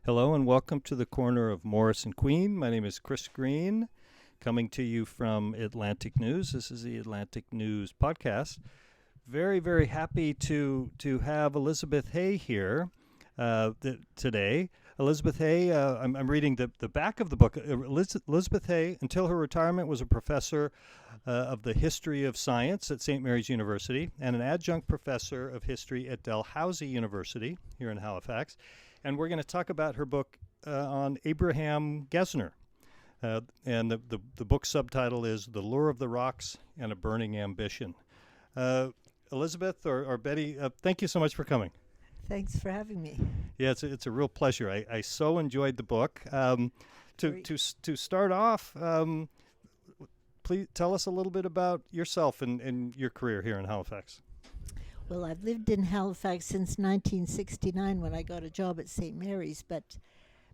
Hello and welcome to the corner of Morris and Queen. My name is Chris Green, coming to you from Atlantic News. This is the Atlantic News podcast. Very, very happy to have Elizabeth Haigh here today. Elizabeth Haigh, I'm reading the back of the book. Elizabeth Haigh, until her retirement, was a professor of the history of science at St. Mary's University and an adjunct professor of history at Dalhousie University here in Halifax. And we're going to talk about her book on Abraham Gesner. And the book subtitle is The Lure of the Rocks and a Burning Ambition. Elizabeth or Betty, thank you so much for coming. Thanks for having me. Yeah, it's a real pleasure. I so enjoyed the book. To start off, please tell us a little bit about yourself and your career here in Halifax. Well, I've lived in Halifax since 1969 when I got a job at St. Mary's, but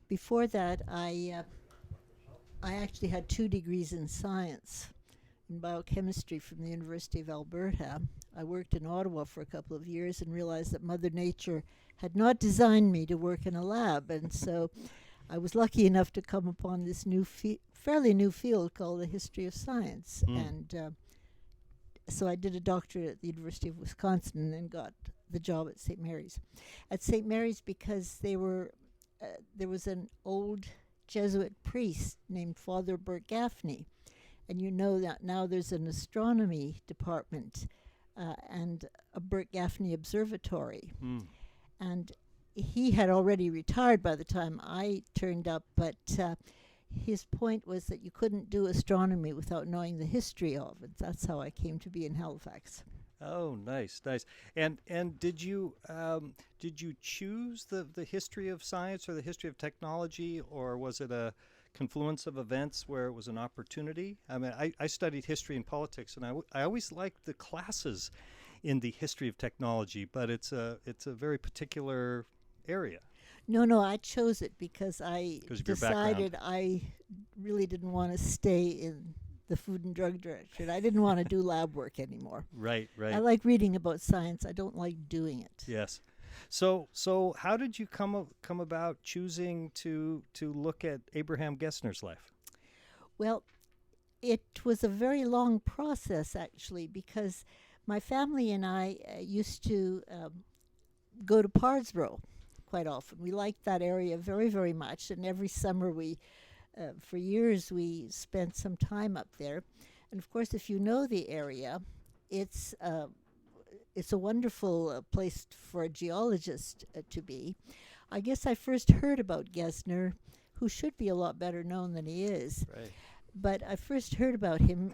before that I actually had 2 degrees in science, in biochemistry from the University of Alberta. I worked in Ottawa for a couple of years and realized that Mother Nature had not designed me to work in a lab, and so I was lucky enough to come upon this fairly new field called the history of science. And so I did a doctorate at the University of Wisconsin and then got the job at St. Mary's. At St. Mary's because there was an old Jesuit priest named Father Bert Gaffney. And you know that now there's an astronomy department and a Bert Gaffney Observatory. And he had already retired by the time I turned up, but his point was that you couldn't do astronomy without knowing the history of it. That's how I came to be in Halifax. Oh, nice. And did you choose the history of science or the history of technology, or was it a confluence of events where it was an opportunity? I mean, I studied history and politics, and I always liked the classes in the history of technology, but it's a very particular area. No, I chose it because I decided background. I really didn't want to stay in the food and drug direction. I didn't want to do lab work anymore. Right. I like reading about science. I don't like doing it. Yes. So how did you come about choosing to look at Abraham Gesner's life? Well, it was a very long process, actually, because my family and I used to go to Pardsboro quite often. We liked that area very, very much, and every summer for years we spent some time up there. And of course, if you know the area, it's a wonderful place for a geologist to be. I guess I first heard about Gesner, who should be a lot better known than he is. Right. But I first heard about him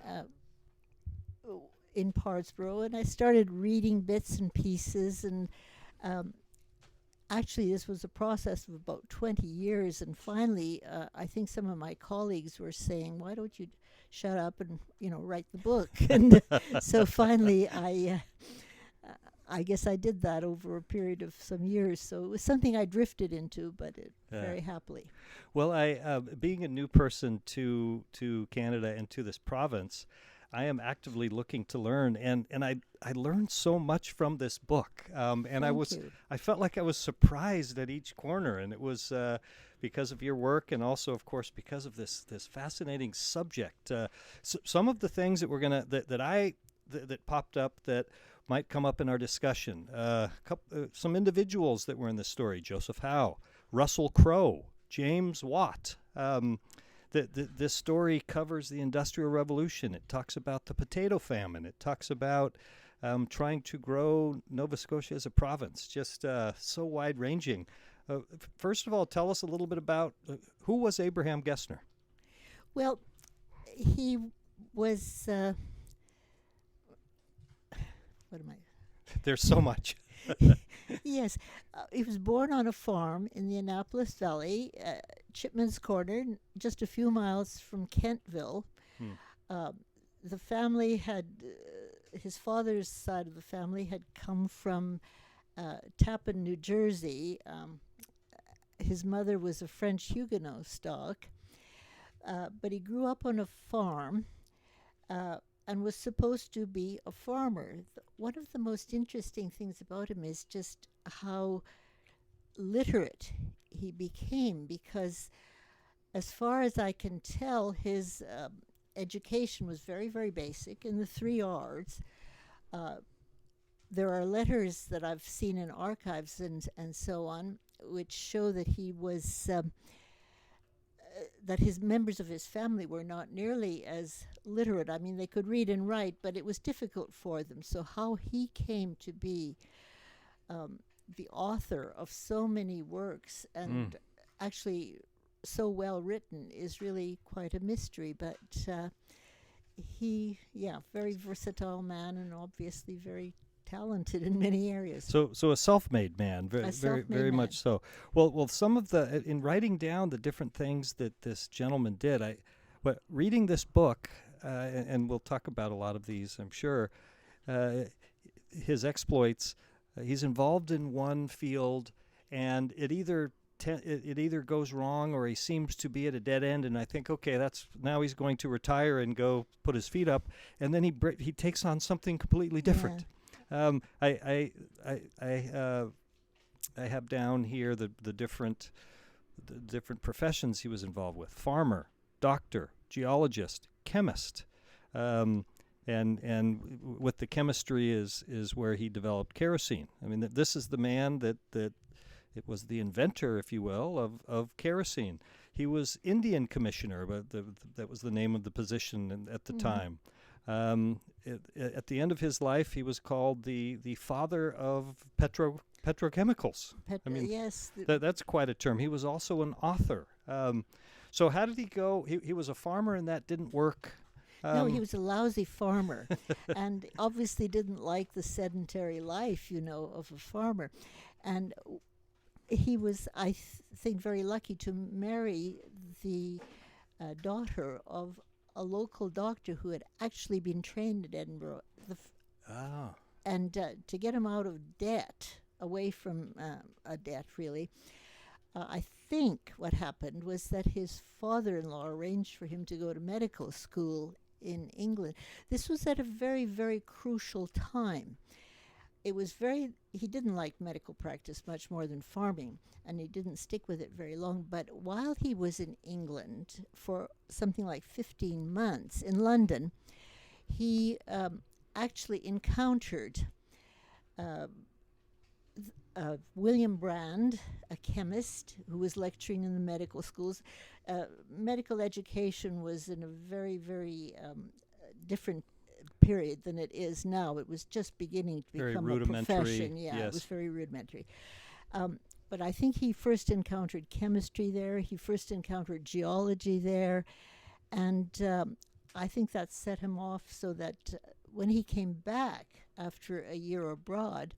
in Pardsboro, and I started reading bits and pieces, and actually, this was a process of about 20 years, and finally, I think some of my colleagues were saying, "Why don't you shut up and write the book?" And so finally, I guess I did that over a period of some years. So it was something I drifted into, but very happily. Well, being a new person to Canada and to this province, I am actively looking to learn, and I learned so much from this book, and I felt like I was surprised at each corner, and it was because of your work, and also, of course, because of this fascinating subject. So some of the things that we're gonna that popped up that might come up in our discussion. Some individuals that were in this story: Joseph Howe, Russell Crowe, James Watt. This story covers the Industrial Revolution. It talks about the potato famine. It talks about trying to grow Nova Scotia as a province. Just so wide-ranging. First of all, tell us a little bit about who was Abraham Gesner? Well, he was... There's so much. Yes. He was born on a farm in the Annapolis Valley, Chipman's Corner, just a few miles from Kentville. The family had, his father's side of the family had come from Tappan, New Jersey. His mother was a French Huguenot stock, but he grew up on a farm and was supposed to be a farmer. One of the most interesting things about him is just how literate he became, because as far as I can tell, his education was very, very basic in the 3 R's. There are letters that I've seen in archives and so on, which show that he was that his members of his family were not nearly as literate. I mean, they could read and write, but it was difficult for them. So how he came to be the author of so many works and actually so well written is really quite a mystery. But very versatile man, and obviously very talented in many areas. So a self-made man, very man. much so. Well, some of the in writing down the different things that this gentleman did, reading this book, and we'll talk about a lot of these, I'm sure. His exploits. He's involved in one field, and it either goes wrong or he seems to be at a dead end. And I think, okay, now he's going to retire and go put his feet up, and then he takes on something completely different. Yeah. I have down here the different professions he was involved with: farmer, doctor, geologist, chemist, and with the chemistry is where he developed kerosene. I mean, this is the man that it was the inventor, if you will, of kerosene. He was Indian commissioner, but that was the name of the position at the time. At the end of his life, he was called the father of petrochemicals. Yes. That's quite a term. He was also an author. So how did he go? He was a farmer, and that didn't work. No, he was a lousy farmer and obviously didn't like the sedentary life, of a farmer. And he was, I think, very lucky to marry the daughter of a local doctor who had actually been trained at Edinburgh. And to get him out of debt, away from a debt, really, I think what happened was that his father-in-law arranged for him to go to medical school in England. This was at a very, very crucial time. He didn't like medical practice much more than farming, and he didn't stick with it very long. But while he was in England for something like 15 months in London, he actually encountered William Brand, a chemist who was lecturing in the medical schools. Medical education was in a very, very different period than it is now. It was just beginning to become a profession. Yeah, yes. It was very rudimentary. But I think he first encountered chemistry there. He first encountered geology there. And I think that set him off so that when he came back after a year abroad,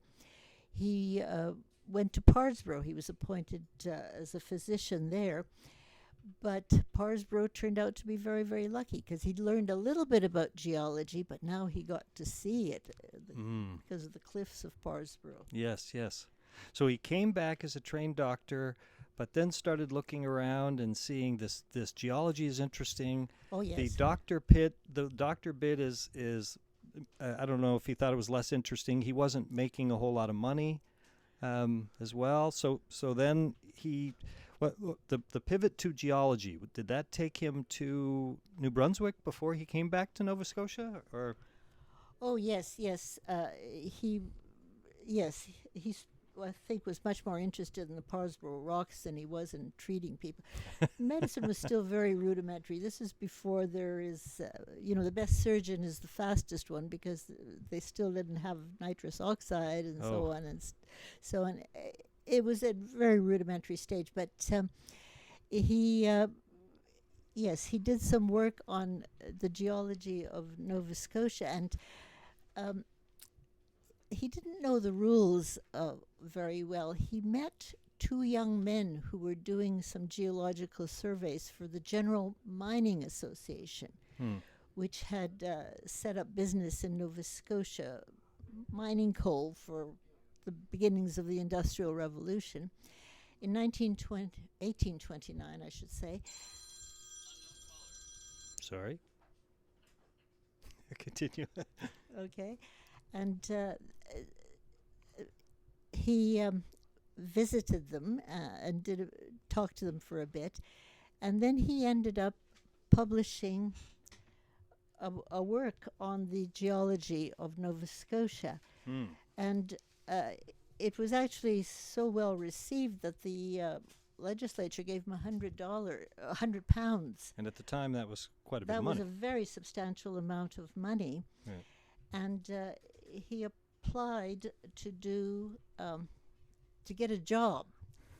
he went to Parsborough. He was appointed as a physician there. But Parsborough turned out to be very, very lucky because he'd learned a little bit about geology, but now he got to see it because of the cliffs of Parsborough. Yes. So he came back as a trained doctor, but then started looking around and seeing this geology is interesting. Oh, yes. The doctor bit is I don't know if he thought it was less interesting. He wasn't making a whole lot of money as well. So then the pivot to geology, did that take him to New Brunswick before he came back to Nova Scotia, or? Oh, yes. He's I think was much more interested in the Parsborough rocks than he was in treating people. Medicine was still very rudimentary. This is before there is, the best surgeon is the fastest one because they still didn't have nitrous oxide and so on and so on. It was a very rudimentary stage, but he did some work on the geology of Nova Scotia, and he didn't know the rules very well. He met 2 young men who were doing some geological surveys for the General Mining Association, which had set up business in Nova Scotia, mining coal for the beginnings of the Industrial Revolution. In 1829, I should say. Sorry. Continue. Okay. And he visited them and talked to them for a bit. And then he ended up publishing a work on the geology of Nova Scotia. And it was actually so well received that the legislature gave him £100. And at the time, that was quite a bit That of was money. a very substantial amount of money. Right. And he applied to do to get a job.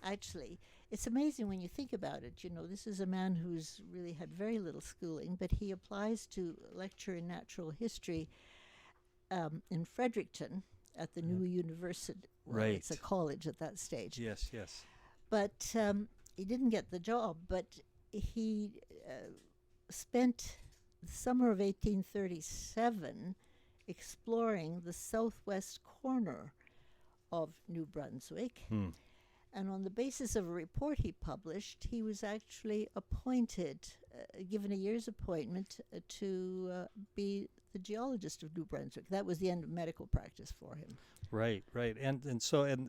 Actually, it's amazing when you think about it. You know, this is a man who's really had very little schooling, but he applies to lecture in natural history in Fredericton at the new university. Well, Right. it's a college at that stage. Yes, yes. But he didn't get the job. But he spent the summer of 1837 exploring the southwest corner of New Brunswick. And on the basis of a report he published, he was actually appointed, given a year's appointment to be the geologist of New Brunswick. That was the end of medical practice for him. Right, right. And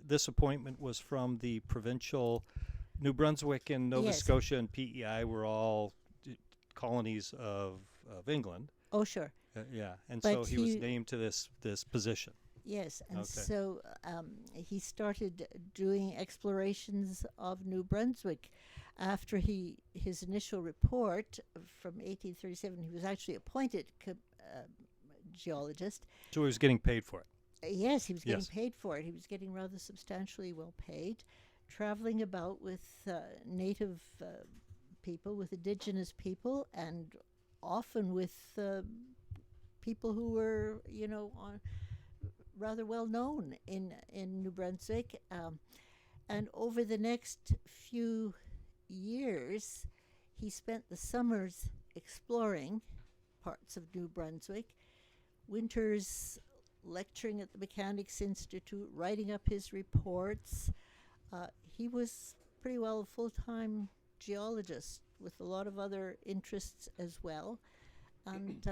this appointment was from the provincial New Brunswick and Nova Yes. Scotia and PEI were all colonies of England. Oh, sure. Yeah. And But so he was he- named to this position. Yes, and Okay. so he started doing explorations of New Brunswick. After his initial report from 1837, he was actually appointed geologist. So he was getting paid for it. Yes, he was getting Yes. paid for it. He was getting rather substantially well paid, traveling about with native people, with indigenous people, and often with people who were, rather well known in New Brunswick. And over the next few years, he spent the summers exploring parts of New Brunswick, winters lecturing at the Mechanics Institute, writing up his reports. He was pretty well a full-time geologist with a lot of other interests as well. And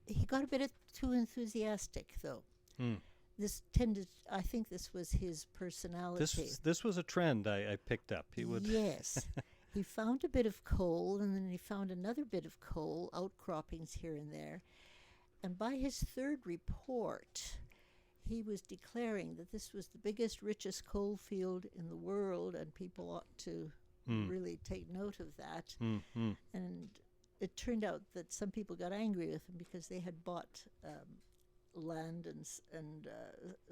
he got a bit too enthusiastic, though. I think this was his personality. This was a trend I picked up. He would. Yes. He found a bit of coal, and then he found another bit of coal, outcroppings here and there. And by his third report, he was declaring that this was the biggest, richest coal field in the world, and people ought to really take note of that. And it turned out that some people got angry with him because they had bought land and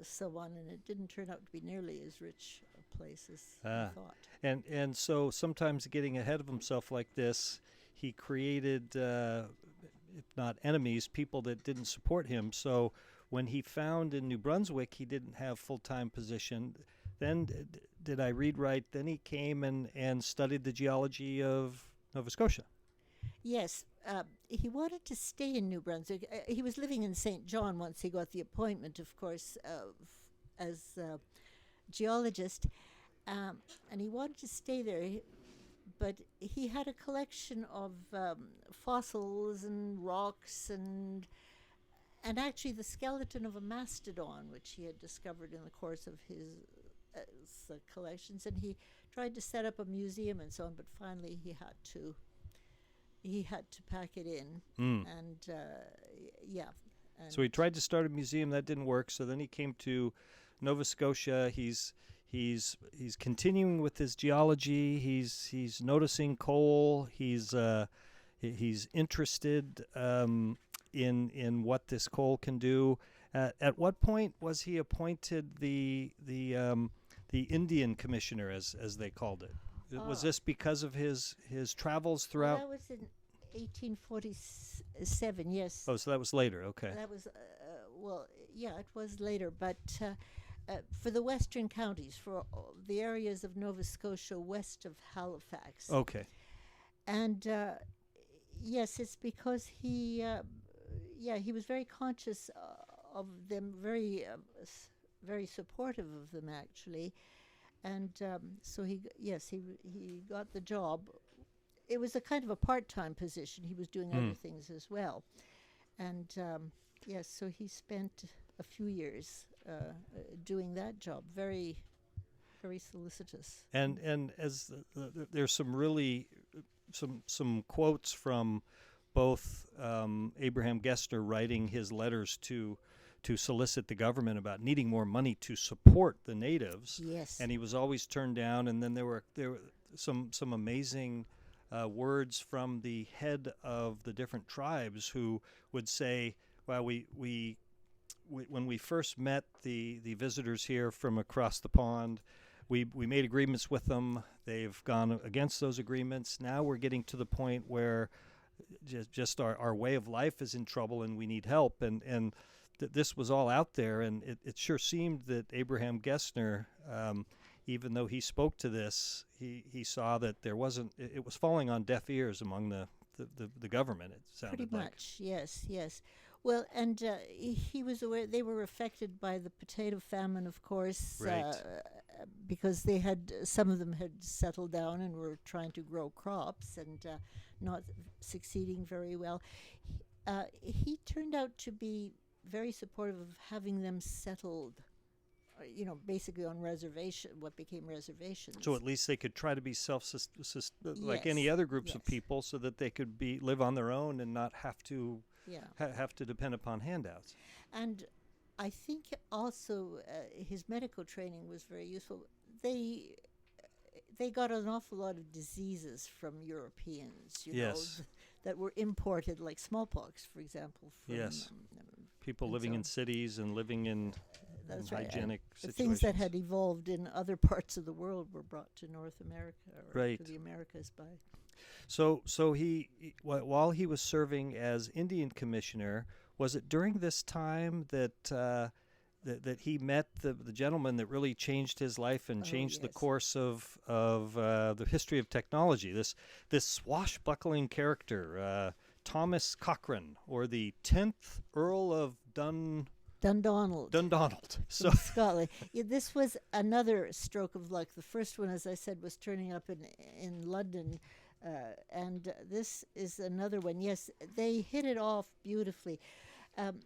so on, and it didn't turn out to be nearly as rich a place as he thought. And so sometimes getting ahead of himself like this, he created, if not enemies, people that didn't support him. So when he found in New Brunswick he didn't have full-time position, then did I read right? Then he came and studied the geology of Nova Scotia. Yes, he wanted to stay in New Brunswick. He was living in St. John once he got the appointment, of course, as geologist, and he wanted to stay there. But he had a collection of fossils and rocks and actually the skeleton of a mastodon, which he had discovered in the course of his collections. And he tried to set up a museum and so on, but finally he had to pack it in. And yeah. And So he tried to start a museum, that didn't work. So then he came to Nova Scotia. He's continuing with his geology. He's noticing coal. He's interested in what this coal can do. At what point was he appointed the Indian commissioner, as they called it? Was this because of his travels throughout? Well, that was in 1847. Yes. Oh, so that was later. Okay. That was well, yeah, it was later, but. For the western counties, for the areas of Nova Scotia west of Halifax. Okay. And yes, it's because he was very conscious of them, very supportive of them actually, and so he got the job. It was a kind of a part-time position. He was doing other things as well, and yes, so he spent a few years doing that job. Very very solicitous. And as there's some really some quotes from both Abraham Gesner writing his letters to solicit the government about needing more money to support the natives. Yes. And he was always turned down. And then there were some amazing words from the head of the different tribes who would say, well, we when we first met the visitors here from across the pond, we made agreements with them. They've gone against those agreements. Now we're getting to the point where just our way of life is in trouble and we need help. And this was all out there. And it sure seemed that Abraham Gesner, even though he spoke to this, he saw that it was falling on deaf ears among the government, it sounded Pretty like. much, yes. Well, and he was aware they were affected by the potato famine, of course, Right. Because some of them had settled down and were trying to grow crops and not succeeding very well. He turned out to be very supportive of having them settled, basically on what became reservations. So at least they could try to be like any other groups of people, so that they could live on their own and not have to have to depend upon handouts. And I think also his medical training was very useful. They got an awful lot of diseases from Europeans, Yes. that were imported, like smallpox, for example. From, Yes. People and living so in cities and living in that's right. hygienic The situations. things that had evolved in other parts of the world were brought to North America or Right. to the Americas by. So he while he was serving as Indian commissioner, was it during this time that that he met the gentleman that really changed his life and changed the yes. course of the history of technology? This swashbuckling character, Thomas Cochrane, or the 10th Earl of Dundonald. So From Scotland. Yeah, this was another stroke of luck. The first one, as I said, was turning up in London, and this is another one. Yes, they hit it off beautifully.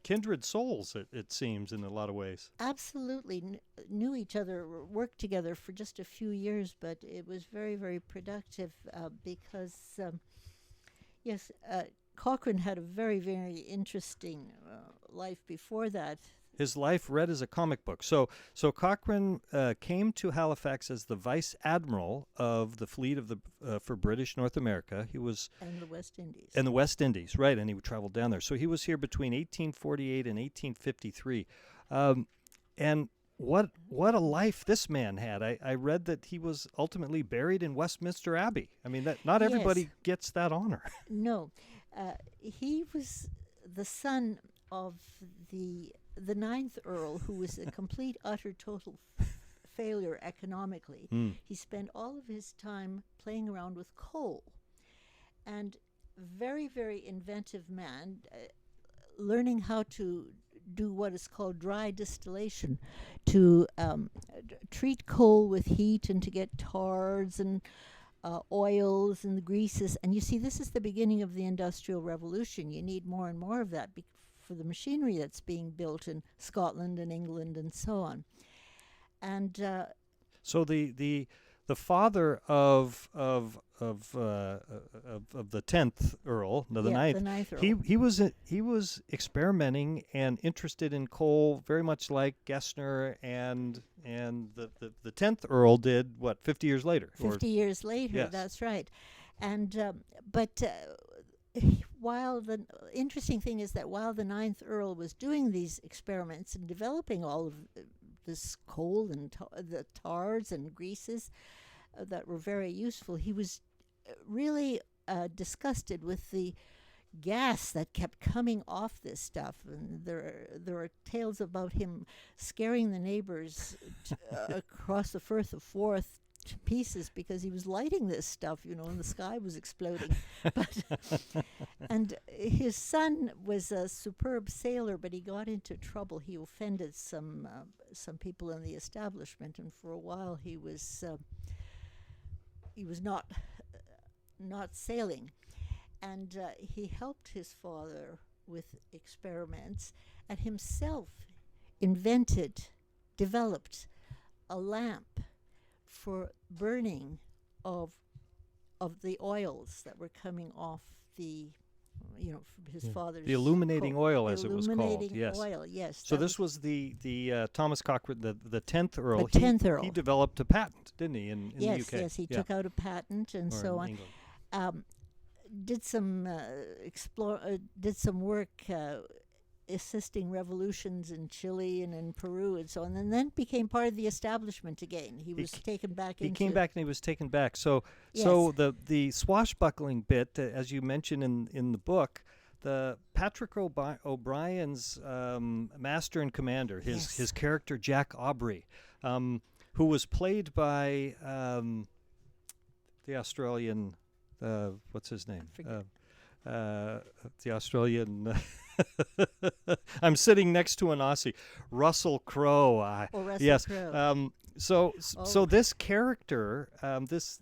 kindred souls, it seems, in a lot of ways. Absolutely knew each other, worked together for just a few years, but it was very, very productive because, yes, Cochrane had a very, very interesting life before that. His life read as a comic book. So Cochrane came to Halifax as the vice admiral of the fleet of for British North America. He was And the West Indies. in the West Indies, right? And he traveled down there. So he was here between 1848 and 1853. And what a life this man had! I read that he was ultimately buried in Westminster Abbey. I mean, that not everybody Yes. gets that honor. No, he was the son of the ninth Earl, who was a complete, utter, total failure economically. He spent all of his time playing around with coal, and very, very inventive man, learning how to do what is called dry distillation, to treat coal with heat and to get tars and oils and the greases. And you see, this is the beginning of the Industrial Revolution. You need more and more of that for the machinery that's being built in Scotland and England and so on. And So the father of the 10th Earl, no, the ninth, the ninth Earl. he was experimenting and interested in coal, very much like Gesner and the 10th Earl did. 50 years later? 50 years later, Yes. that's right. And but while the interesting thing is that while the ninth Earl was doing these experiments and developing all of this coal and the tars and greases that were very useful, he was really disgusted with the gas that kept coming off this stuff. And there are tales about him scaring the neighbors across the Firth of Forth to pieces because he was lighting this stuff, and the sky was exploding. And his son was a superb sailor, but he got into trouble. He offended some people in the establishment, and for a while he was not sailing. And he helped his father with experiments, and himself developed a lamp for burning of the oils that were coming off the, from his father's. The illuminating oil, the as it was called. illuminating Yes. oil, yes. So that this was the Thomas Cochrane, the 10th Earl. The 10th Earl. He developed a patent, didn't he, in the yes, UK? Yes, he took out a patent and Or so in on. England. Did some did some work assisting revolutions in Chile and in Peru and so on, and then became part of the establishment again. He was taken back. He came back and he was taken back. So the swashbuckling bit, as you mentioned in the book, the Patrick O'Brien's master and commander, his character Jack Aubrey, who was played by the Australian, what's his name? The Australian. I'm sitting next to an Aussie, Russell Crowe. Russell Crowe. So this character, this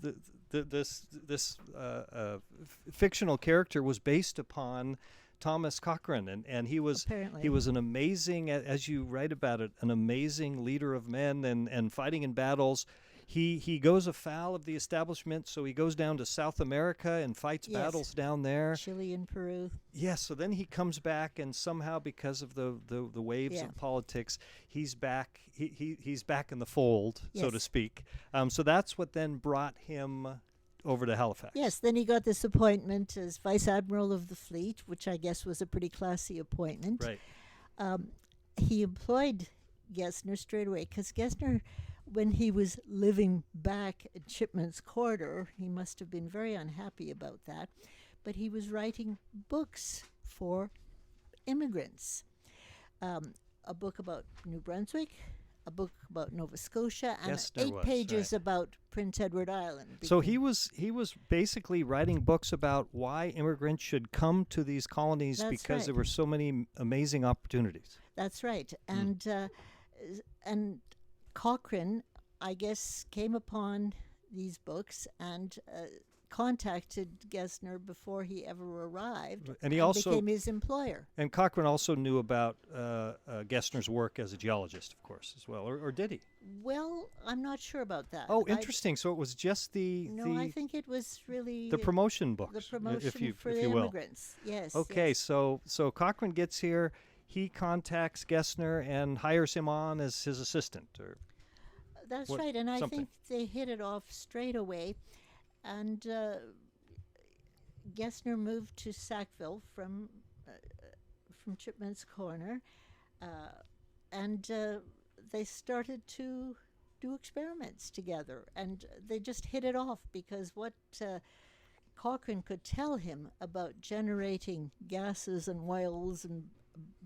fictional character was based upon Thomas Cochrane, and he was an amazing, as you write about it, an amazing leader of men and fighting in battles. He goes afoul of the establishment, so he goes down to South America and fights battles down there. Chile and Peru. Yes, so then he comes back, and somehow because of the waves of politics, he's back. He's back in the fold, so to speak. So that's what then brought him over to Halifax. Yes, then he got this appointment as Vice Admiral of the Fleet, which I guess was a pretty classy appointment. Right. He employed Gesner straight away, because Gesner, when he was living back at Shipman's Quarter, he must have been very unhappy about that, but he was writing books for immigrants. A book about New Brunswick, a book about Nova Scotia, and Gesner 8 pages about Prince Edward Island. So he was basically writing books about why immigrants should come to these colonies because there were so many amazing opportunities. That's right. And Cochrane, I guess, came upon these books and contacted Gesner before he ever arrived, and he also became his employer. And Cochrane also knew about Gesner's work as a geologist, of course, as well, or did he? Well, I'm not sure about that. Oh, interesting. So it was just I think it was really the promotion books, the promotion if the you will. immigrants. Yes. Okay, yes. so Cochrane gets here. He contacts Gesner and hires him on as his assistant, or that's right. And I think they hit it off straight away. And Gesner moved to Sackville from Chipman's Corner, and they started to do experiments together. And they just hit it off because what Cochrane could tell him about generating gases and oils and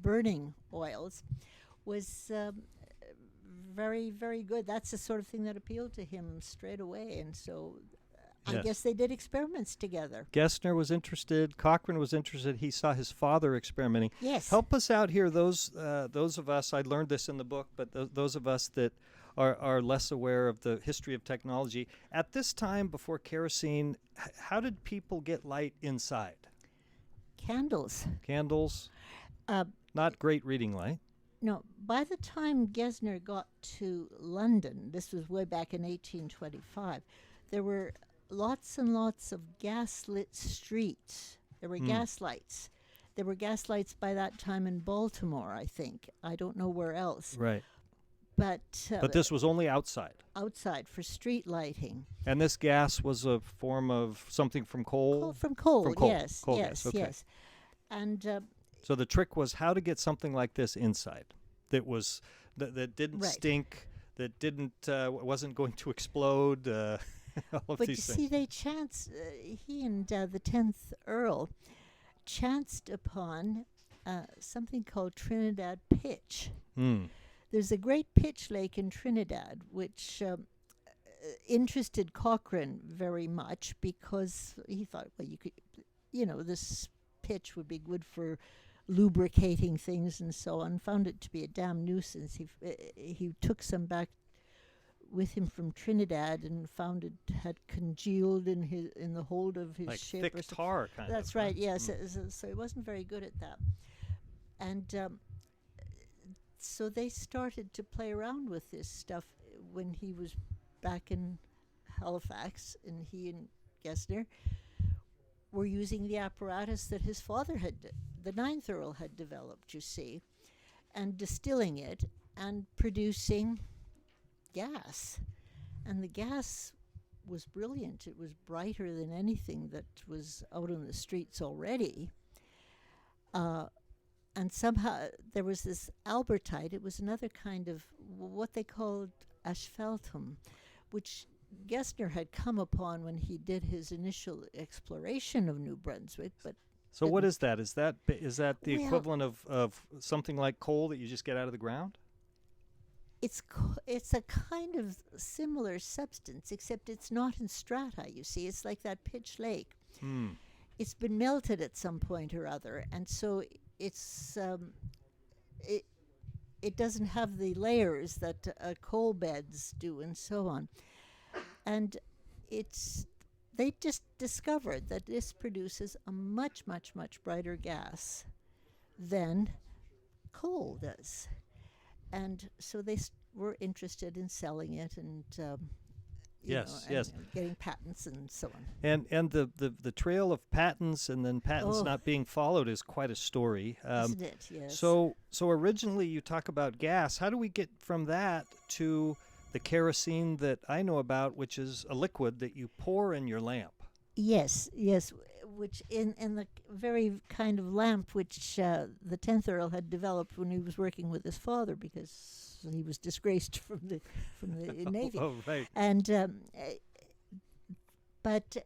burning oils was very, very good. That's the sort of thing that appealed to him straight away. And so I guess they did experiments together. Gesner was interested. Cochrane was interested. He saw his father experimenting. Yes. Help us out here. Those of us, I learned this in the book, but those of us that are less aware of the history of technology. At this time, before kerosene, how did people get light inside? Candles. Candles. Not great reading light. No, by the time Gesner got to London, this was way back in 1825, there were lots and lots of gaslit streets. There were gas lights. There were gas lights by that time in Baltimore, I think. I don't know where else. Right. But this was only outside. Outside for street lighting. And this gas was a form of something from coal? From coal, yes. Coal yes, gas, okay. yes. And so the trick was how to get something like this inside that was that didn't stink, that didn't wasn't going to explode. All of but these you things. see, they chanced. He and the 10th Earl chanced upon something called Trinidad pitch. There's a great pitch lake in Trinidad, which interested Cochrane very much because he thought, well, you could, this pitch would be good for lubricating things and so on. Found it to be a damn nuisance. He took some back with him from Trinidad and found it had congealed in the hold of his like ship. Thick tar, kind of. That's right. Yes. So he wasn't very good at that, and so they started to play around with this stuff when he was back in Halifax, and he and Gesner were using the apparatus that his father the Ninth Earl had developed, you see, and distilling it and producing gas. And the gas was brilliant. It was brighter than anything that was out on the streets already. And somehow there was this albertite. It was another kind of what they called asphaltum, which Gesner had come upon when he did his initial exploration of New Brunswick. But so what is that? Is that the Well- equivalent of something like coal that you just get out of the ground? it's a kind of similar substance, except it's not in strata. You see, it's like that pitch lake. Hmm. It's been melted at some point or other, and so it's it doesn't have the layers that coal beds do, and so on. And they just discovered that this produces a much, much, much brighter gas than coal does. And so they were interested in selling it and Yes, and yes. getting patents and so on. And the trail of patents and then patents Oh. not being followed is quite a story. Isn't it? Yes. So originally you talk about gas. How do we get from that to the kerosene that I know about, which is a liquid that you pour in your lamp? Yes, which in the very kind of lamp which the 10th Earl had developed when he was working with his father, because he was disgraced from the Navy. Oh, right. And but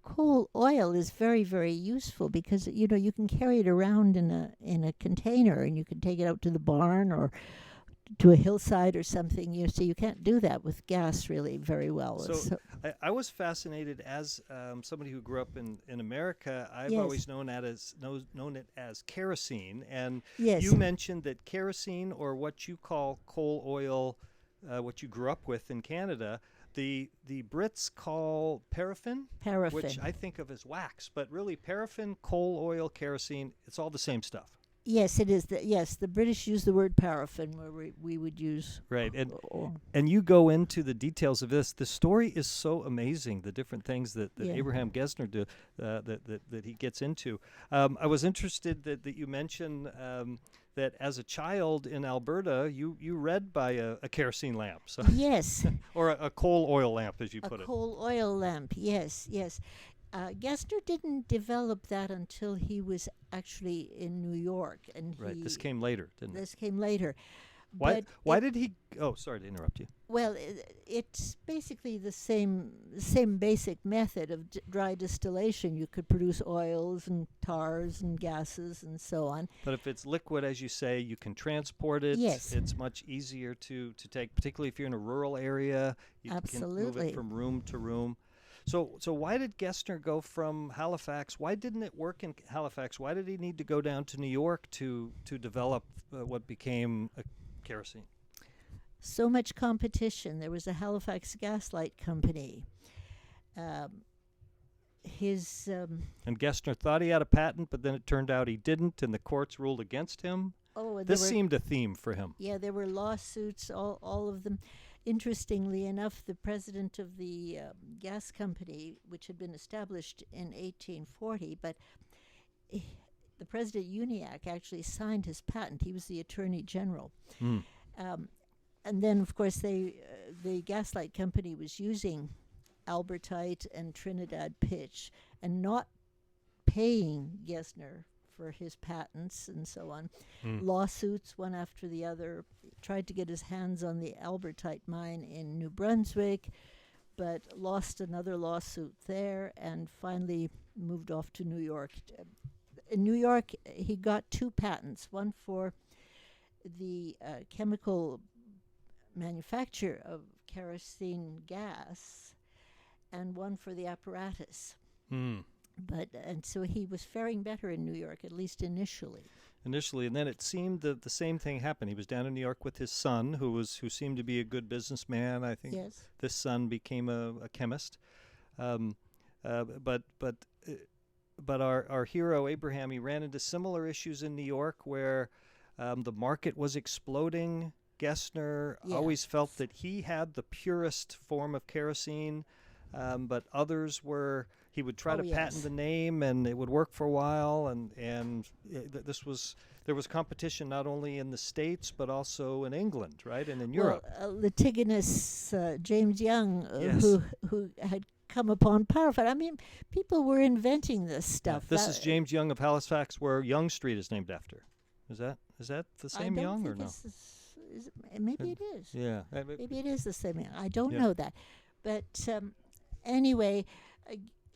coal oil is very, very useful because you can carry it around in a container, and you can take it out to the barn or to a hillside or something. So you can't do that with gas really very well. So I was fascinated as somebody who grew up in America. I've Yes. always known it as kerosene, and Yes. you mentioned that kerosene, or what you call coal oil, what you grew up with in Canada, the Brits call paraffin, Paraffin. which I think of as wax, but really paraffin, coal oil, kerosene, it's all the same stuff. Yes, it is. The British use the word paraffin, where we would use Right, oil. and you go into the details of this. The story is so amazing, the different things that Yeah. Abraham Gesner do, that he gets into. I was interested that you mentioned that as a child in Alberta, you read by a kerosene lamp, so Yes, or a coal oil lamp, as you a put it. coal oil lamp. Yes. Gesner didn't develop that until he was actually in New York, and Right, this came later, didn't it? this came later. Why? But Why did he? Oh, sorry to interrupt you. Well, it's basically the same basic method of dry distillation. You could produce oils and tars and gases and so on. But if it's liquid, as you say, you can transport it. Yes. It's much easier to take, particularly if you're in a rural area. You can move Absolutely. it from room to room. So why did Gesner go from Halifax? Why didn't it work in Halifax? Why did he need to go down to New York to develop what became a kerosene? So much competition. There was a Halifax Gaslight Company. And Gesner thought he had a patent, but then it turned out he didn't, and the courts ruled against him. and This there were, seemed a theme for him. yeah, there were lawsuits, all of them. Interestingly enough, the president of the gas company, which had been established in 1840, but the president Uniacke actually signed his patent. He was the attorney general. Mm. And then, of course, the Gaslight Company was using albertite and Trinidad pitch and not paying Gesner for his patents and so on. Lawsuits, one after the other. Tried to get his hands on the albertite mine in New Brunswick, but lost another lawsuit there, and finally moved off to New York. In New York, he got 2 patents, one for the chemical manufacture of kerosene gas, and one for the apparatus. Mm. And so he was faring better in New York, at least initially. And then it seemed that the same thing happened. He was down in New York with his son, who seemed to be a good businessman. I think Yes. this son became a chemist. But our hero Abraham, he ran into similar issues in New York, where the market was exploding. Gesner Yeah. always felt that he had the purest form of kerosene, but others were. He would try to patent the name, and it would work for a while. There was competition not only in the States but also in England, right, and in Europe. Litigious James Young, Yes. who had come upon paraffin. I mean, people were inventing this stuff. Yeah. This is James Young of Halifax, where Young Street is named after. Is that the same Young or no? Maybe it is. Yeah. Maybe it is the same Young. I don't Yeah. know that. But anyway,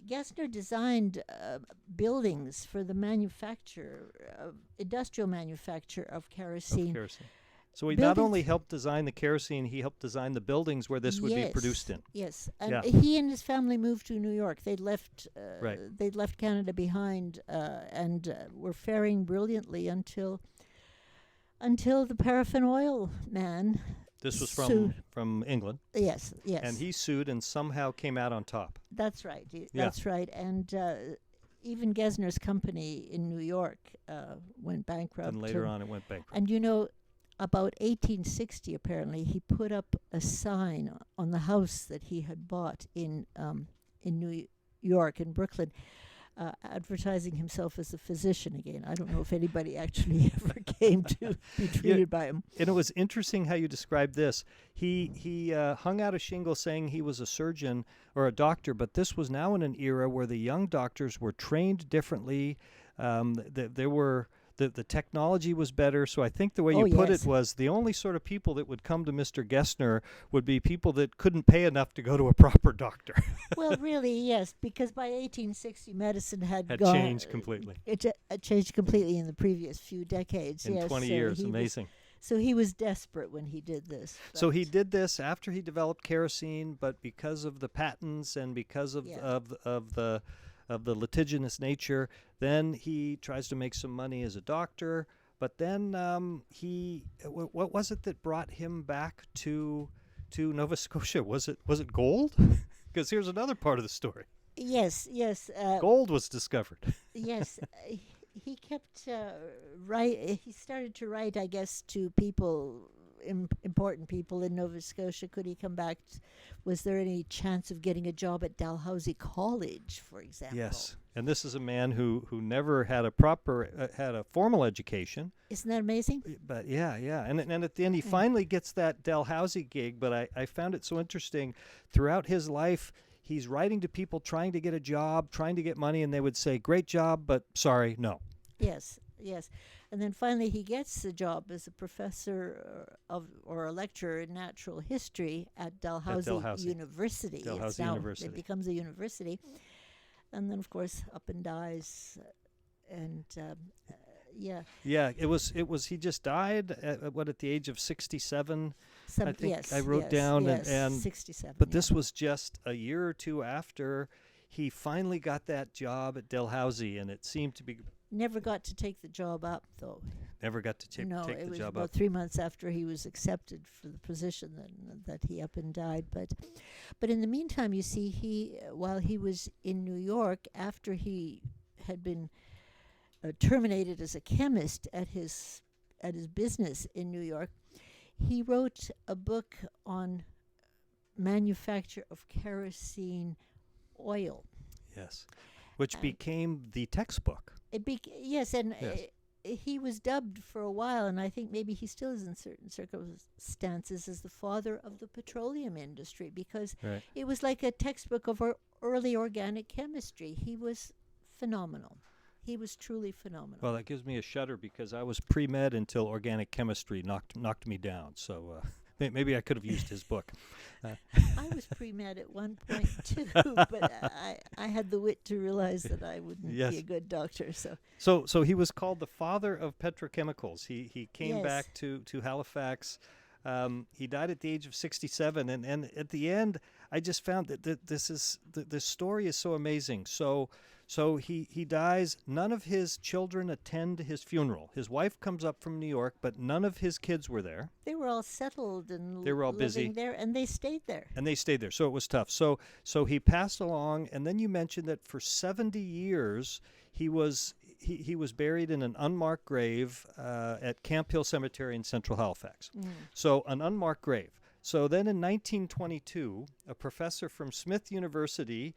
Gesner designed buildings for the industrial manufacture of kerosene. So he not only helped design the kerosene, he helped design the buildings where this would be produced in. Yes, and he and his family moved to New York. They'd left Canada behind and were faring brilliantly until the paraffin oil man. This was from England. Yes. And he sued and somehow came out on top. That's right. That's right. And even Gesner's company in New York went bankrupt. And later on it went bankrupt. And about 1860, apparently, he put up a sign on the house that he had bought in New York, in Brooklyn, advertising himself as a physician again. I don't know if anybody actually ever came to be treated by him. And it was interesting how you described this. He hung out a shingle saying he was a surgeon or a doctor, but this was now in an era where the young doctors were trained differently. The technology was better, so I think the way you put it was the only sort of people that would come to Mr. Gesner would be people that couldn't pay enough to go to a proper doctor. Well, really, yes, because by 1860, medicine had changed completely. It changed completely in the previous few decades. In 20 years, amazing. So he was desperate when he did this. So he did this after he developed kerosene, but because of the patents and because of the litigious nature, then he tries to make some money as a doctor. But then what was it that brought him back to Nova Scotia? Was it gold? Because here's another part of the story. Yes. Gold was discovered. Yes. He kept he started to write, I guess, to people, important people in Nova Scotia. Could he come back? Was there any chance of getting a job at Dalhousie College, for example? Yes, and this is a man who never had a formal education. Isn't that amazing? But yeah, and at the end he finally gets that Dalhousie gig. But I found it so interesting. Throughout his life, he's writing to people trying to get a job, trying to get money, and they would say, "Great job, but sorry, no." Yes. And then finally he gets a job as a professor or a lecturer in natural history at Dalhousie University. University. It becomes a university. And then, of course, up and dies. And, Yeah, it was. He just died at the age of 67. I think I wrote down. And 67. But this was just a year or two after he finally got that job at Dalhousie, and it seemed to be... Never got to take the job up, though. Never got to take the job up. No, it was about 3 months after he was accepted for the position that he up and died. But in the meantime, you see, while he was in New York, after he had been terminated as a chemist at his business in New York, he wrote a book on manufacture of kerosene oil. Yes, which became the textbook. He was dubbed for a while, and I think maybe he still is in certain circumstances, as the father of the petroleum industry, because it was like a textbook of early organic chemistry. He was phenomenal. He was truly phenomenal. Well, that gives me a shudder because I was pre-med until organic chemistry knocked me down. So maybe I could have used his book. I was pre-med at one point too, but I had the wit to realize that I wouldn't be a good doctor. So he was called the father of petrochemicals. He came back to Halifax. He died at the age of 67, and at the end, I just found that this story is so amazing. So he dies. None of his children attend his funeral. His wife comes up from New York, but none of his kids were there. They were all settled and they were all busy there, and they stayed there. So it was tough. So he passed along, and then you mentioned that for 70 years he was he was buried in an unmarked grave at Camp Hill Cemetery in central Halifax. So an unmarked grave. So then in 1922, a professor from Smith University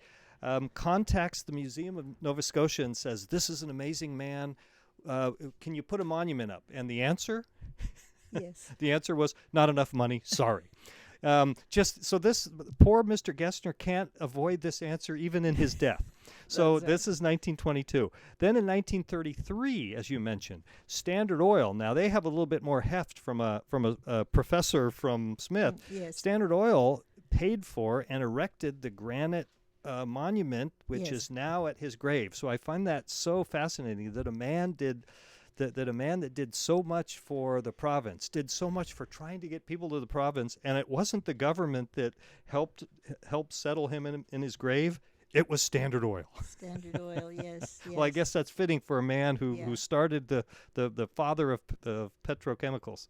contacts the Museum of Nova Scotia and says, "This is an amazing man. Can you put a monument up?" And the answer? Yes. The answer was, "Not enough money. Sorry." Just so this poor Mr. Gesner can't avoid this answer even in his death. So this is 1922. Then in 1933, as you mentioned, Standard Oil. Now they have a little bit more heft from a professor from Smith. Yes. Standard Oil paid for and erected the granite monument, which is now at his grave. So I find that so fascinating that a man that did so much for the province, did so much for trying to get people to the province, and it wasn't the government that helped settle him in his grave. It was Standard Oil. Standard Oil, yes. Well, I guess that's fitting for a man who started the father of petrochemicals.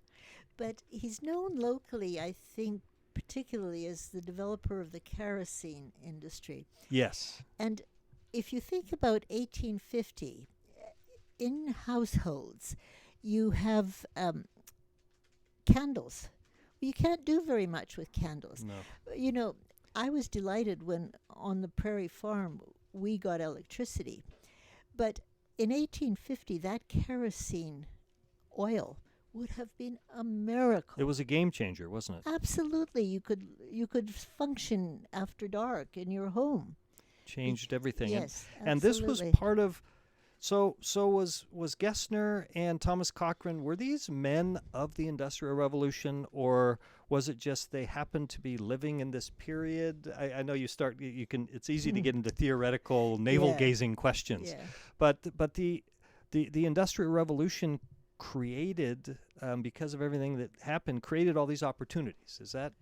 But he's known locally, I think, particularly as the developer of the kerosene industry. Yes. And if you think about 1850, in households, you have candles. You can't do very much with candles. No. You know, I was delighted when on the Prairie Farm we got electricity. But in 1850, that kerosene oil would have been a miracle. It was a game changer, wasn't it? Absolutely. You could function after dark in your home. Changed everything. Yes, and this was absolutely. part of. So was Gesner and Thomas Cochrane, were these men of the Industrial Revolution, or was it just they happened to be living in this period? I know you can. It's easy to get into theoretical navel-gazing questions, Yeah. but the Industrial Revolution created, because of everything that happened, created all these opportunities. Is that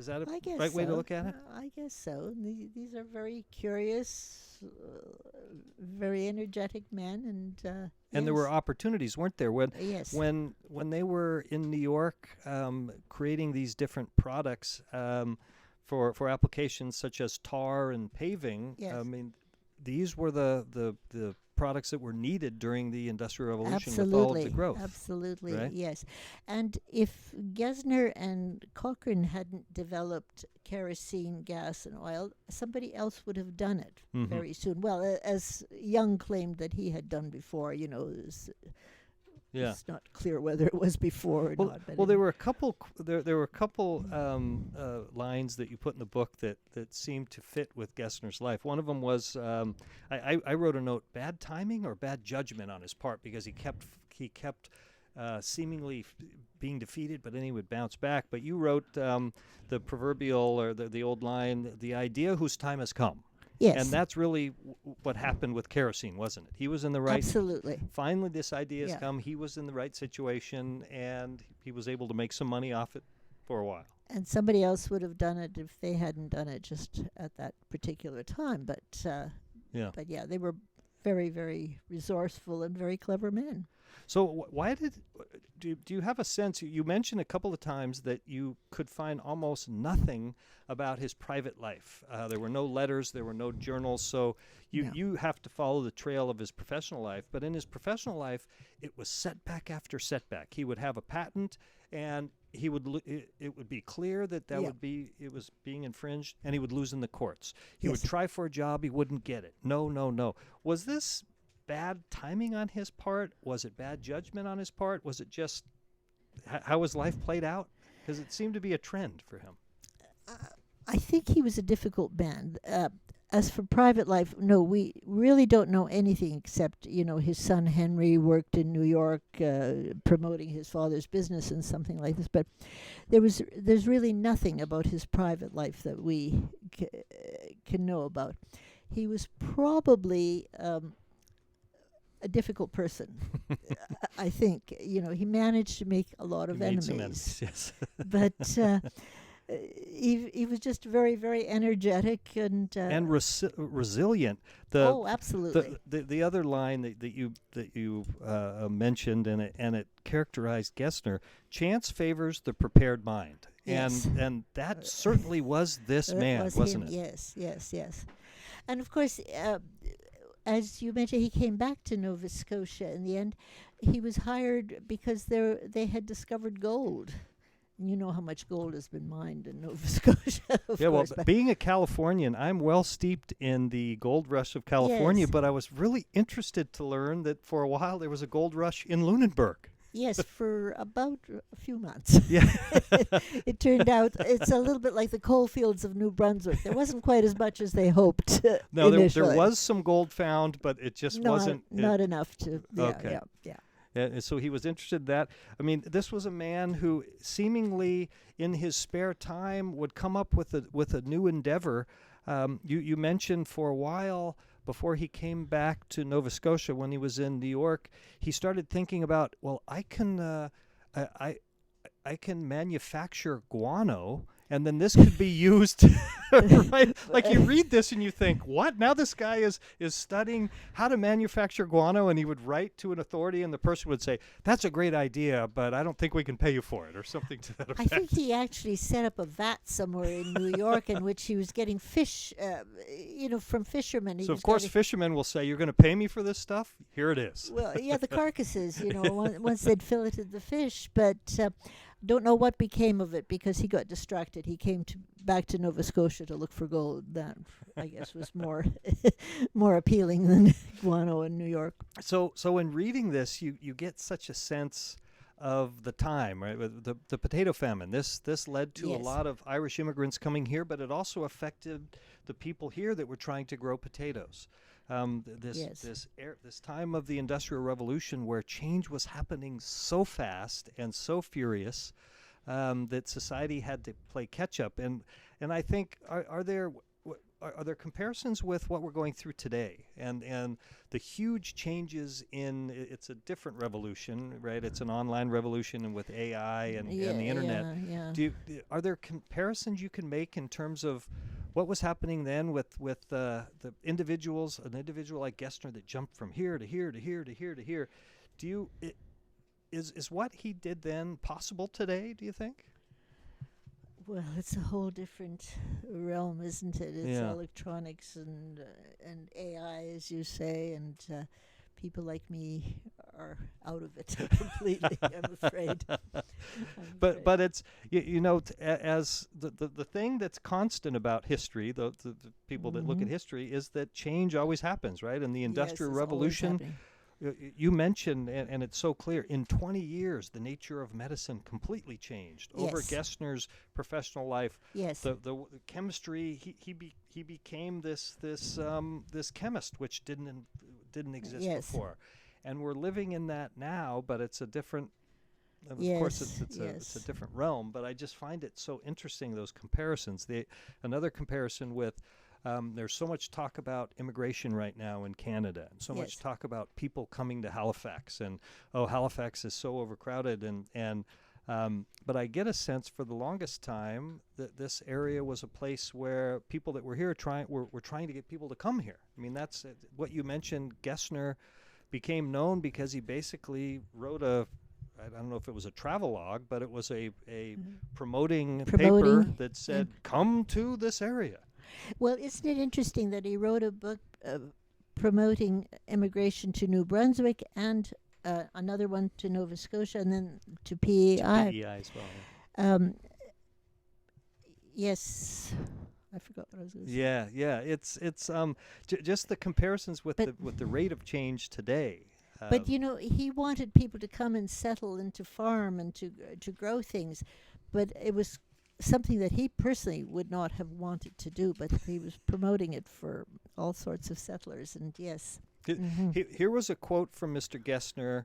a I guess right way to so. look at it? I guess so. These are very curious, very energetic men, And there were opportunities, weren't there? Yes. When they were in New York, creating these different products for applications such as tar and paving. Yes. I mean, these were the products that were needed during the Industrial Revolution with all of Absolutely. the growth. Absolutely, right? yes. And if Gesner and Cochrane hadn't developed kerosene, gas, and oil, somebody else would have done it very soon. Well, as Young claimed that he had done before, it's not clear whether it was before or not. But there were a couple. There were a couple lines that you put in the book that seemed to fit with Gesner's life. One of them was I wrote a note: bad timing or bad judgment on his part, because he kept seemingly being defeated, but then he would bounce back. But you wrote the proverbial or the old line: "The idea whose time has come." Yes. And that's really what happened with kerosene, wasn't it? He was in the right. Absolutely. Finally, this idea has come. He was in the right situation, and he was able to make some money off it for a while. And somebody else would have done it if they hadn't done it just at that particular time. But they were very, very resourceful and very clever men. So why do you have a sense? You mentioned a couple of times that you could find almost nothing about his private life. There were no letters, there were no journals. So you have to follow the trail of his professional life. But in his professional life, it was setback after setback. He would have a patent, and it would be clear that it was being infringed, and he would lose in the courts. He would try for a job, he wouldn't get it. No. Was this bad timing on his part? Was it bad judgment on his part? Was it just how his life played out? Because it seemed to be a trend for him. I think he was a difficult man. As for private life, no, we really don't know anything except, his son Henry worked in New York promoting his father's business and something like this. But there's really nothing about his private life that we can know about. He was probably a difficult person. I think, he managed to make a lot of enemies. Made some enemies, yes. But he was just very, very energetic and resilient. Absolutely. The other line that you mentioned, and it characterized Gesner: chance favors the prepared mind. Yes. And that certainly was this man, wasn't it? Yes. And of course, as you mentioned, he came back to Nova Scotia. In the end, he was hired because they had discovered gold. You know how much gold has been mined in Nova Scotia, of Yeah, well, course. being a Californian, I'm well steeped in the gold rush of California, Yes. but I was really interested to learn that for a while there was a gold rush in Lunenburg. Yes, for about a few months. Yeah. It turned out it's a little bit like the coal fields of New Brunswick. There wasn't quite as much as they hoped. No, there initially. was some gold found, but it just wasn't. Not enough to. Yeah, Okay. yeah. And so he was interested in that. I mean, this was a man who seemingly in his spare time would come up with a new endeavor. You mentioned for a while before he came back to Nova Scotia when he was in New York, he started thinking about, well, I can manufacture guano, and then this could be used, right? Like you read this and you think, what? Now this guy is studying how to manufacture guano, and he would write to an authority, and the person would say, that's a great idea, but I don't think we can pay you for it, or something to that effect. I think he actually set up a vat somewhere in New York in which he was getting fish, from fishermen. So, of course, fishermen will say, you're going to pay me for this stuff? Here it is. Well, yeah, the carcasses, once they'd filleted the fish, but don't know what became of it because he got distracted. He came back to Nova Scotia to look for gold. That, I guess, was more more appealing than guano in New York. So in reading this, you get such a sense of the time, right? With the potato famine. This led to a Yes. lot of Irish immigrants coming here, but it also affected the people here that were trying to grow potatoes. This time of the Industrial Revolution, where change was happening so fast and so furious that society had to play catch up. And I think are there comparisons with what we're going through today and the huge changes in it's a different revolution, right? It's an online revolution and with AI and the internet. Yeah. Are there comparisons you can make in terms of what was happening then with the individuals, an individual like Gesner that jumped from here to here to here to here to here? Is what he did then possible today, do you think? Well, it's a whole different realm, isn't it? It's Yeah. electronics and AI, as you say, and people like me are out of it completely. I'm afraid. But it's as the thing that's constant about history, the people that look at history, is that change always happens, right? And the Industrial Revolution. You mentioned, and it's so clear, in 20 years, the nature of medicine completely changed. Over Yes. Gesner's professional life, Yes. the chemistry, he became this chemist, which didn't exist Yes. before. And we're living in that now, but it's a different, of course, it's a different realm, but I just find it so interesting, those comparisons. Another comparison with, there's so much talk about immigration right now in Canada, and so much talk about people coming to Halifax, and Halifax is so overcrowded, but I get a sense for the longest time that this area was a place where people that were here were trying to get people to come here. I mean, that's what you mentioned. Gesner became known because he basically wrote I don't know if it was a travelogue, but it was a promoting paper that said, come to this area. Well, isn't it interesting that he wrote a book promoting immigration to New Brunswick and another one to Nova Scotia and then to PEI? PEI as well. Yeah. Yes. I forgot what I was going to say. Yeah. It's just the comparisons with the rate of change today. But he wanted people to come and settle and to farm and to grow things, but it was something that he personally would not have wanted to do. But he was promoting it for all sorts of settlers, and yes. Here was a quote from Mr. Gesner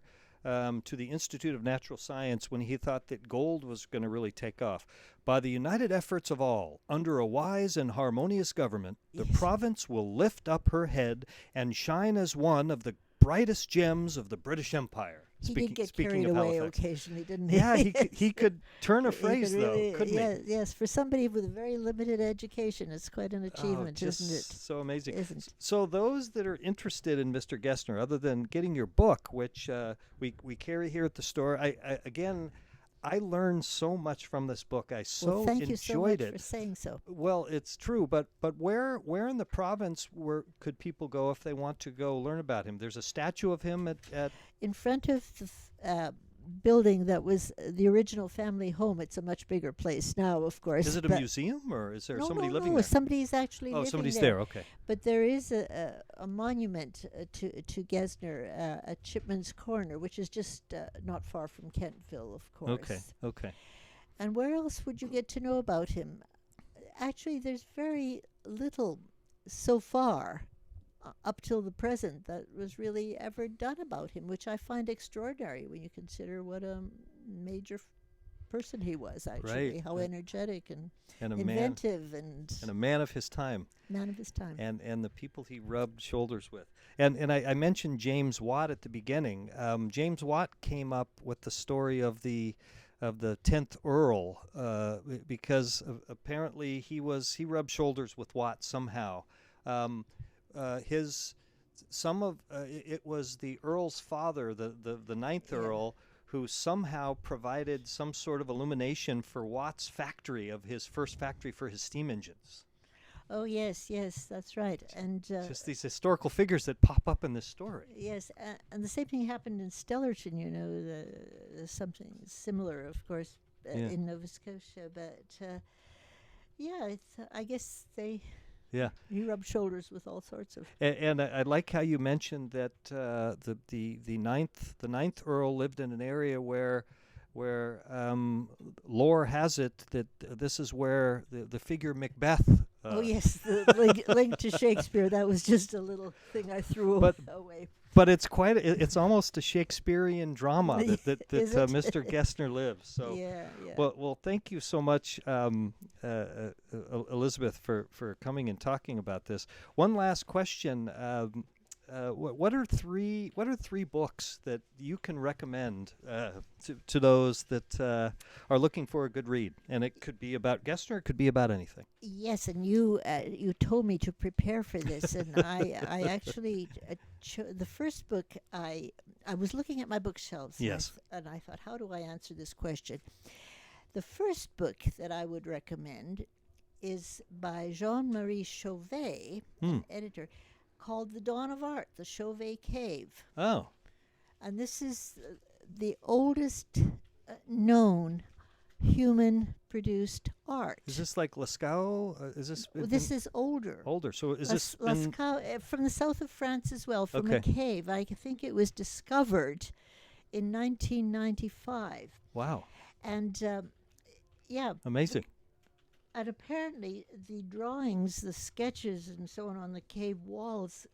to the Institute of Natural Science when he thought that gold was going to really take off. By the united efforts of all, under a wise and harmonious government, the province will lift up her head and shine as one of the brightest gems of the British Empire. He did get carried away occasionally, didn't he? Yeah, he could turn a phrase, couldn't he? Yes, for somebody with a very limited education, it's quite an achievement, isn't it? So amazing. Isn't it? So those that are interested in Mr. Gesner, other than getting your book, which we carry here at the store, I learned so much from this book. I Well, thank you so much enjoyed for it. saying so. Well, it's true, but where in the province could people go if they want to go learn about him? There's a statue of him at In front of the building that was the original family home. It's a much bigger place now, of course. Is it a museum or is there No, somebody no, living no. there? Somebody's actually Oh, living somebody's there. there. Okay. But there is a monument to Gesner at Chipman's Corner, which is just not far from Kentville, of course. Okay. Okay. And where else would you get to know about him? Actually, there's very little so far up till the present that was really ever done about him, which I find extraordinary when you consider what a major person he was, actually. Right. How energetic and And a inventive and a man of his time. man of his time. And the people he rubbed shoulders with. And I mentioned James Watt at the beginning. James Watt came up with the story of the 10th Earl because apparently he rubbed shoulders with Watt somehow. It was the Earl's father, the ninth Earl, who somehow provided some sort of illumination for Watt's factory of his first factory for his steam engines. Oh, yes, that's right. And Just these historical figures that pop up in this story. yes, and the same thing happened in Stellarton, something similar, of course, in Nova Scotia. But, I guess he rubbed shoulders with all sorts of. And I like how you mentioned that the ninth Earl lived in an area where lore has it that this is where the figure Macbeth. Oh yes, the link to Shakespeare. That was just a little thing I threw away. But it's it's almost a Shakespearean drama that Mr. Gesner lives. So yeah. Well, thank you so much, Elizabeth, for coming and talking about this. One last question: what are three books that you can recommend to those that are looking for a good read? And it could be about Gesner, it could be about anything. Yes, and you told me to prepare for this, and I actually the first book I was looking at my bookshelves. Yes. And I thought, how do I answer this question? The first book that I would recommend is by Jean-Marie Chauvet, an editor, called The Dawn of Art, The Chauvet Cave. Oh. And this is the oldest known human-produced art. Is this like Lascaux? Is this? This is older. Older. So is this Lascaux, from the south of France as well, from a cave. I think it was discovered in 1995. Wow. And, Amazing. And apparently the drawings, the sketches and so on the cave walls,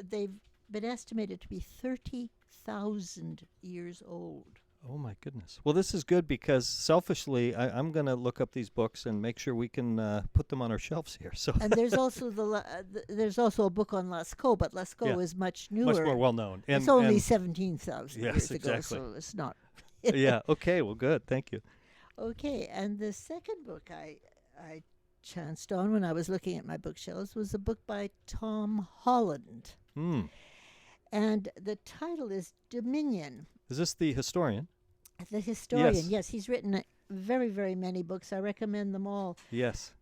they've been estimated to be 30,000 years old. Oh my goodness. Well, this is good because selfishly, I'm going to look up these books and make sure we can put them on our shelves here. So. And there's also there's also a book on Lascaux, but Lascaux is much newer, much more well known. It's only 17,000 years ago, so it's not. Yeah. Okay. Well, good. Thank you. Okay, and the second book I chanced on when I was looking at my bookshelves was a book by Tom Holland. And the title is Dominion. Is this the historian? The historian, yes. He's written very, very many books. I recommend them all. Yes.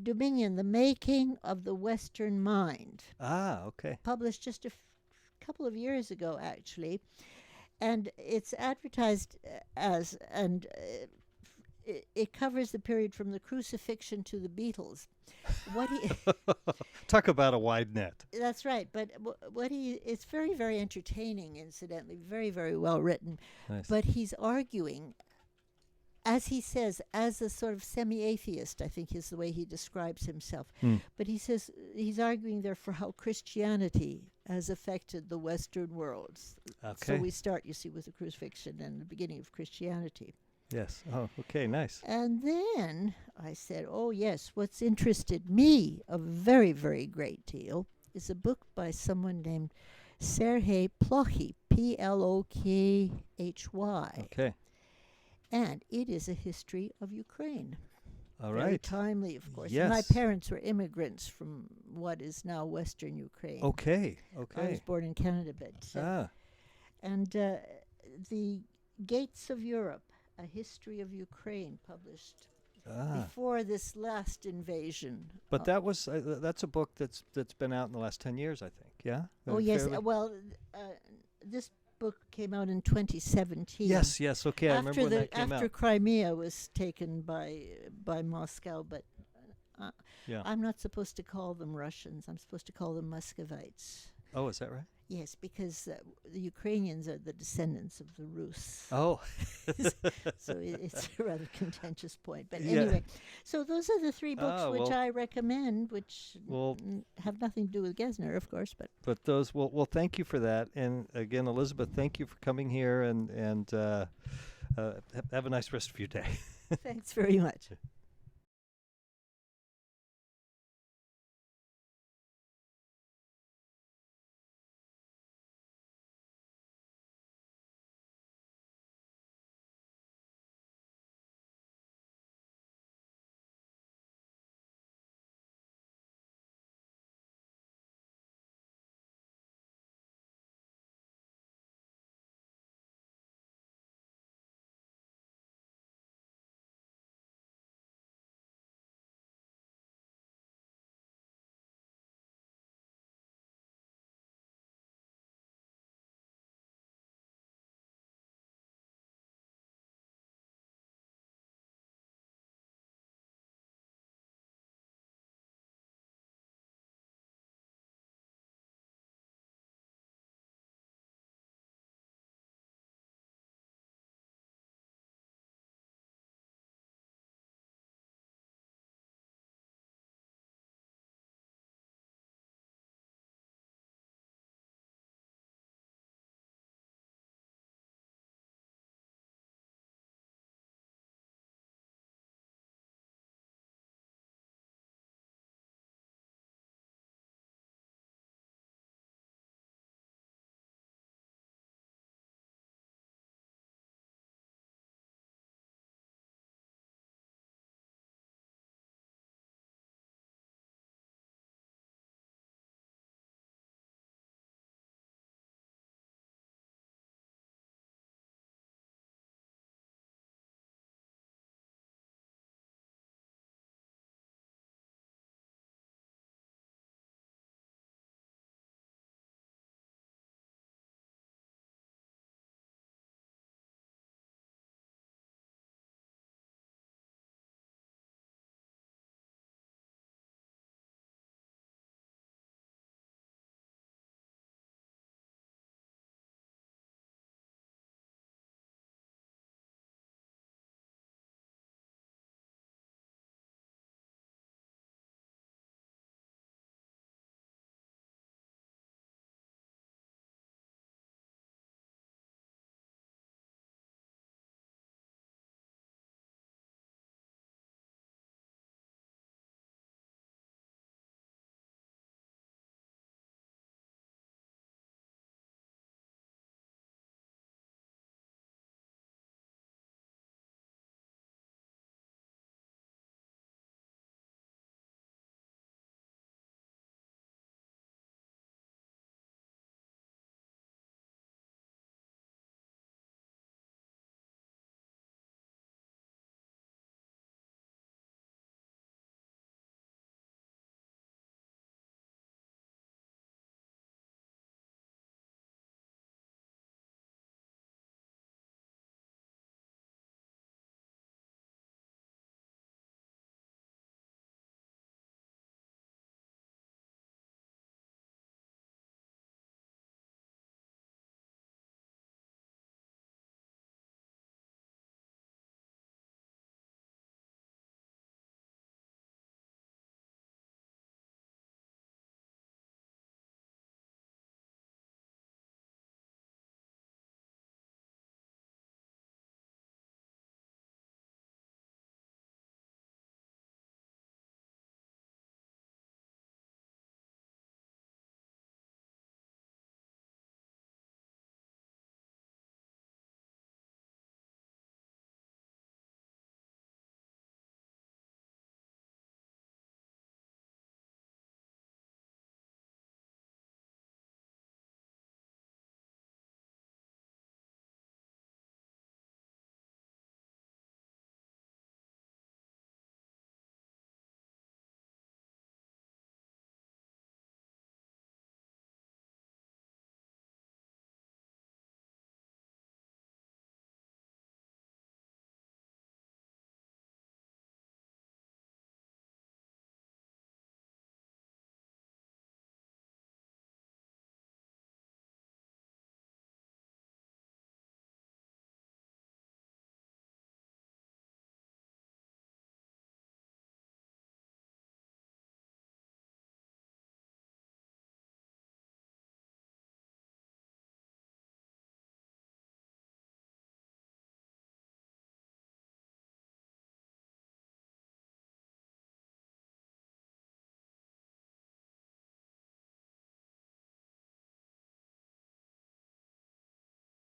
Dominion, The Making of the Western Mind. Ah, okay. Published just a couple of years ago, actually. And it's advertised as, and it covers the period from the crucifixion to the Beatles. Talk about a wide net. That's right, but it's very, very entertaining, incidentally, very, very well written. Nice. But he's arguing, as he says, as a sort of semi-atheist, I think is the way he describes himself. But he says he's arguing there for how Christianity has affected the Western world. Okay. So we start, you see, with the crucifixion and the beginning of Christianity. Yes. Oh, okay, nice. And then I said, oh, yes, what's interested me a very, very great deal is a book by someone named Serhiy Plokhy, Plokhy. Okay. And it is a history of Ukraine. All Very right. timely, of course. Yes. My parents were immigrants from what is now Western Ukraine. Okay. I was born in Canada, but... And the gates of Europe A History of Ukraine, published Ah. before this last invasion. But that was that's a book that's been out in the last 10 years, I think. Yeah. Oh yes. Fairly- Well, this book came out in 2017. Yes. Yes. Okay. I remember when that came after out. Crimea was taken by Moscow, but Yeah. I'm not supposed to call them Russians. I'm supposed to call them Muscovites. Oh, is that right? Yes, because the Ukrainians are the descendants of the Rus. Oh. So it's a rather contentious point. But Yeah. anyway, so those are the three books Ah, which well- I recommend, which Well- have nothing to do with Gesner, of course. But those. Well. Thank you for that. And again, Elizabeth, thank you for coming here and have a nice rest of your day. thanks very much.